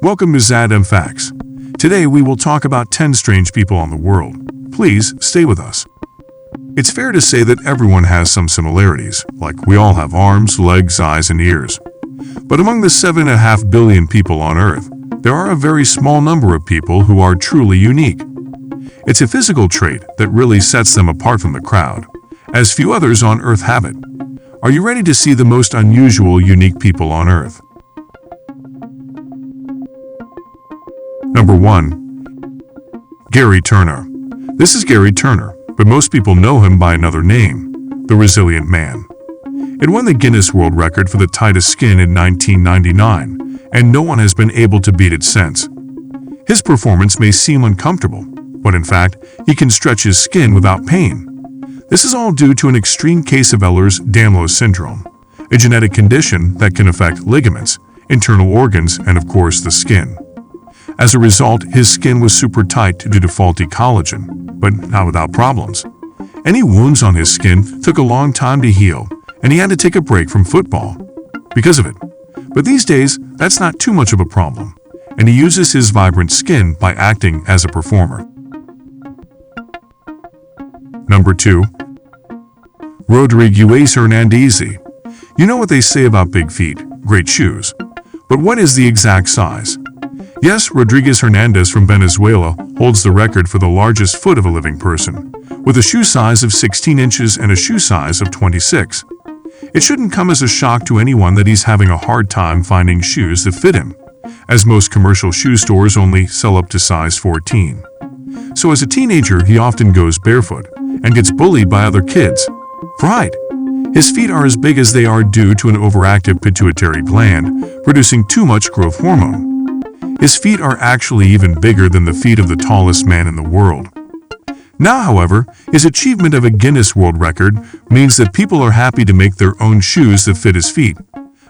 Welcome to ZADM Facts. Today we will talk about 10 strange people on the world. Please stay with us. It's fair to say that everyone has some similarities, like we all have arms, legs, eyes, and ears. But among the 7.5 billion people on Earth, there are a very small number of people who are truly unique. It's a physical trait that really sets them apart from the crowd, as few others on Earth have it. Are you ready to see the most unusual, unique people on Earth? Number 1. Gary Turner. This is Gary Turner, but most people know him by another name, the Resilient Man. It won the Guinness World Record for the tightest skin in 1999, and no one has been able to beat it since. His performance may seem uncomfortable, but in fact, he can stretch his skin without pain. This is all due to an extreme case of Ehlers-Danlos syndrome, a genetic condition that can affect ligaments, internal organs, and of course the skin. As a result, his skin was super tight due to faulty collagen, but not without problems. Any wounds on his skin took a long time to heal, and he had to take a break from football because of it. But these days, that's not too much of a problem, and he uses his vibrant skin by acting as a performer. Number 2. Rodrigo Hernandez. You know what they say about big feet, great shoes. But what is the exact size? Yes, Rodrigo Hernandez from Venezuela holds the record for the largest foot of a living person, with a shoe size of 16 inches and a shoe size of 26. It shouldn't come as a shock to anyone that he's having a hard time finding shoes that fit him, as most commercial shoe stores only sell up to size 14. So as a teenager, he often goes barefoot and gets bullied by other kids. Pride. His feet are as big as they are due to an overactive pituitary gland, producing too much growth hormone. His feet are actually even bigger than the feet of the tallest man in the world. Now, however, his achievement of a Guinness World Record means that people are happy to make their own shoes that fit his feet.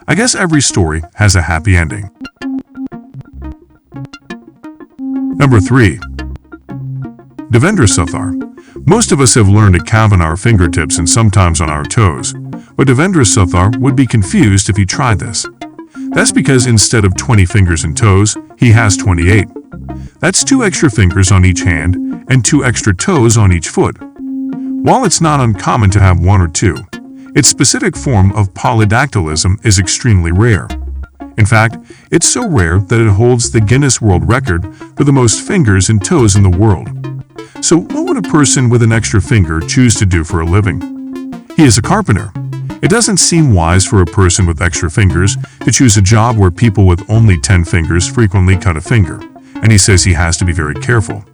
I guess every story has a happy ending. Number 3. Devendra Sothar. Most of us have learned to count on our fingertips and sometimes on our toes, but Devendra Sothar would be confused if he tried this. That's because instead of 20 fingers and toes, he has 28. That's 2 extra fingers on each hand and 2 extra toes on each foot. While it's not uncommon to have 1 or 2, its specific form of polydactylism is extremely rare. In fact, it's so rare that it holds the Guinness World Record for the most fingers and toes in the world. So what would a person with an extra finger choose to do for a living? He is a carpenter. It doesn't seem wise for a person with extra fingers to choose a job where people with only 10 fingers frequently cut a finger, and he says he has to be very careful.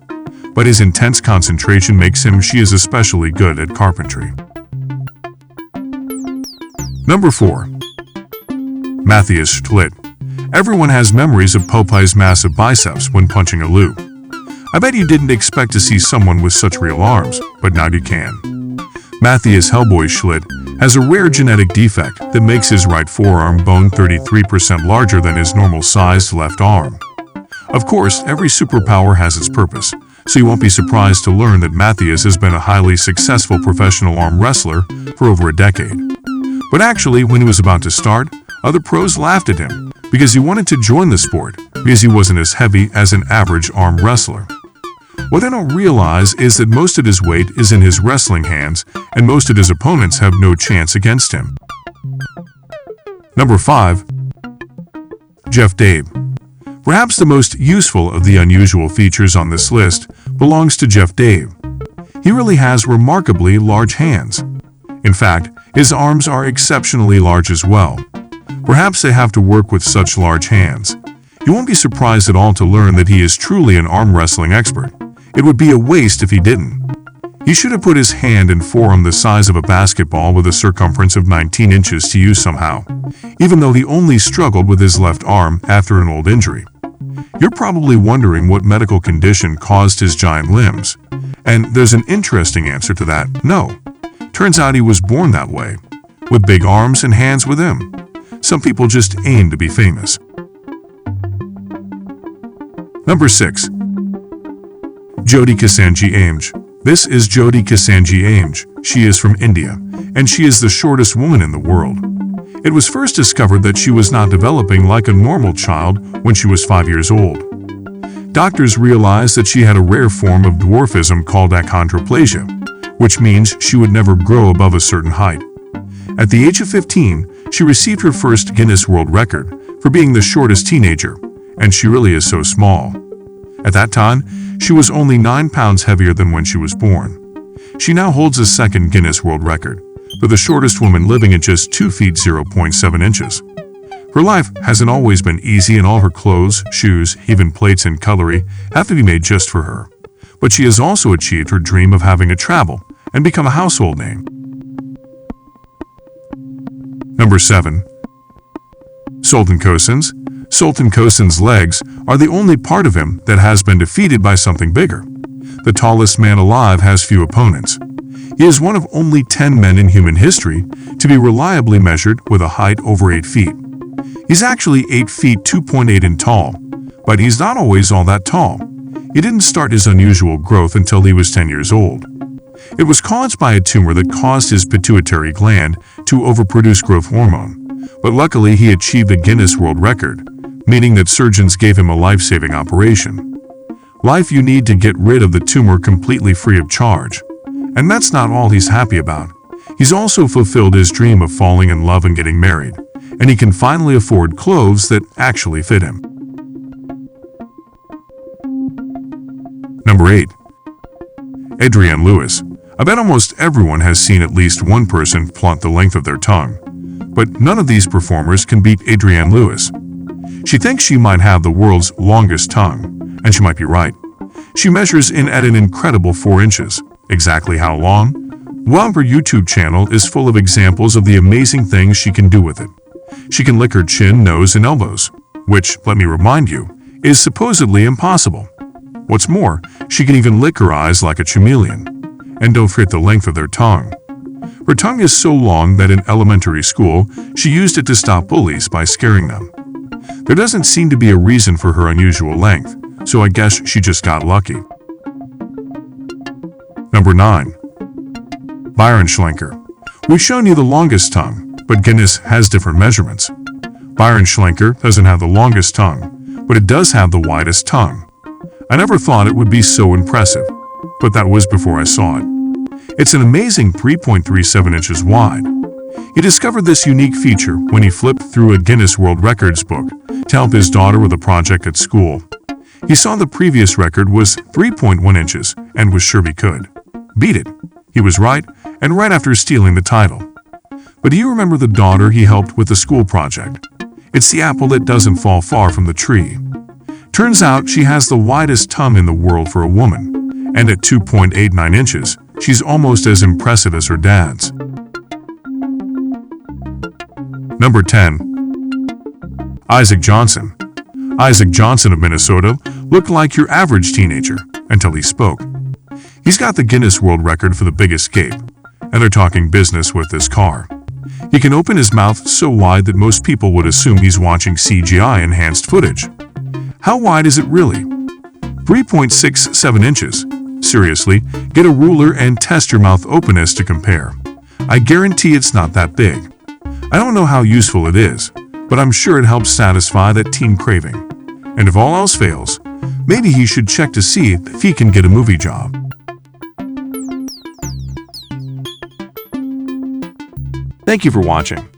But his intense concentration makes she is especially good at carpentry. Number 4. Matthias Schlitt. Everyone has memories of Popeye's massive biceps when punching a loo. I bet you didn't expect to see someone with such real arms, but now you can. Matthias Hellboy Schlitt has a rare genetic defect that makes his right forearm bone 33% larger than his normal-sized left arm. Of course, every superpower has its purpose, so you won't be surprised to learn that Matthias has been a highly successful professional arm wrestler for over a decade. But actually, when he was about to start, other pros laughed at him because he wanted to join the sport because he wasn't as heavy as an average arm wrestler. What they don't realize is that most of his weight is in his wrestling hands, and most of his opponents have no chance against him. Number 5. Jeff Dave. Perhaps the most useful of the unusual features on this list belongs to Jeff Dave. He really has remarkably large hands. In fact, his arms are exceptionally large as well. Perhaps they have to work with such large hands. You won't be surprised at all to learn that he is truly an arm wrestling expert. It would be a waste if he didn't. He should have put his hand and forearm the size of a basketball with a circumference of 19 inches to use somehow, even though he only struggled with his left arm after an old injury. You're probably wondering what medical condition caused his giant limbs, and there's an interesting answer to that: no. Turns out he was born that way, with big arms and hands with him. Some people just aim to be famous. Number 6. Jodie Kassanji Ames. This is Jodie Kassanji Ames. She is from India, and she is the shortest woman in the world. It was first discovered that she was not developing like a normal child when she was 5 years old. Doctors realized that she had a rare form of dwarfism called achondroplasia, which means she would never grow above a certain height. At the age of 15, she received her first Guinness World Record for being the shortest teenager, and she really is so small. At that time, she was only 9 pounds heavier than when she was born. She now holds a second Guinness World Record for the shortest woman living at just 2 feet 0.7 inches. Her life hasn't always been easy, and all her clothes, shoes, even plates and cutlery have to be made just for her. But she has also achieved her dream of having to travel and become a household name. Number 7. Sultan Kosins. Sultan Kosins' legs are the only part of him that has been defeated by something bigger. The tallest man alive has few opponents. He is one of only 10 men in human history to be reliably measured with a height over 8 feet. He's actually 8 feet 2.8 in tall, but he's not always all that tall. He didn't start his unusual growth until he was 10 years old. It was caused by a tumor that caused his pituitary gland to overproduce growth hormone, but luckily he achieved a Guinness World Record, meaning that surgeons gave him a life-saving operation. Life you need to get rid of the tumor completely free of charge. And that's not all he's happy about. He's also fulfilled his dream of falling in love and getting married, and he can finally afford clothes that actually fit him. Number 8. Adrienne Lewis. I bet almost everyone has seen at least one person flaunt the length of their tongue, but none of these performers can beat Adrienne Lewis. She thinks she might have the world's longest tongue, and she might be right. She measures in at an incredible 4 inches. Exactly how long? Well, her YouTube channel is full of examples of the amazing things she can do with it. She can lick her chin, nose, and elbows, which, let me remind you, is supposedly impossible. What's more, she can even lick her eyes like a chameleon. And don't forget the length of their tongue. Her tongue is so long that in elementary school, she used it to stop bullies by scaring them. There doesn't seem to be a reason for her unusual length, so I guess she just got lucky. Number 9. Byron Schlenker. We've shown you the longest tongue, but Guinness has different measurements. Byron Schlenker doesn't have the longest tongue, but it does have the widest tongue. I never thought it would be so impressive, but that was before I saw it. It's an amazing 3.37 inches wide. He discovered this unique feature when he flipped through a Guinness World Records book to help his daughter with a project at school. He saw the previous record was 3.1 inches and was sure he could beat it. He was right, and right after stealing the title. But do you remember the daughter he helped with the school project? It's the apple that doesn't fall far from the tree. Turns out she has the widest tongue in the world for a woman, and at 2.89 inches, she's almost as impressive as her dad's. Number 10. Isaac Johnson. Isaac Johnson of Minnesota looked like your average teenager until he spoke. He's got the Guinness World Record for the biggest gape, and they're talking business with this car. He can open his mouth so wide that most people would assume he's watching CGI-enhanced footage. How wide is it really? 3.67 inches. Seriously, get a ruler and test your mouth openness to compare. I guarantee it's not that big. I don't know how useful it is, but I'm sure it helps satisfy that teen craving. And if all else fails, maybe he should check to see if he can get a movie job. Thank you for watching.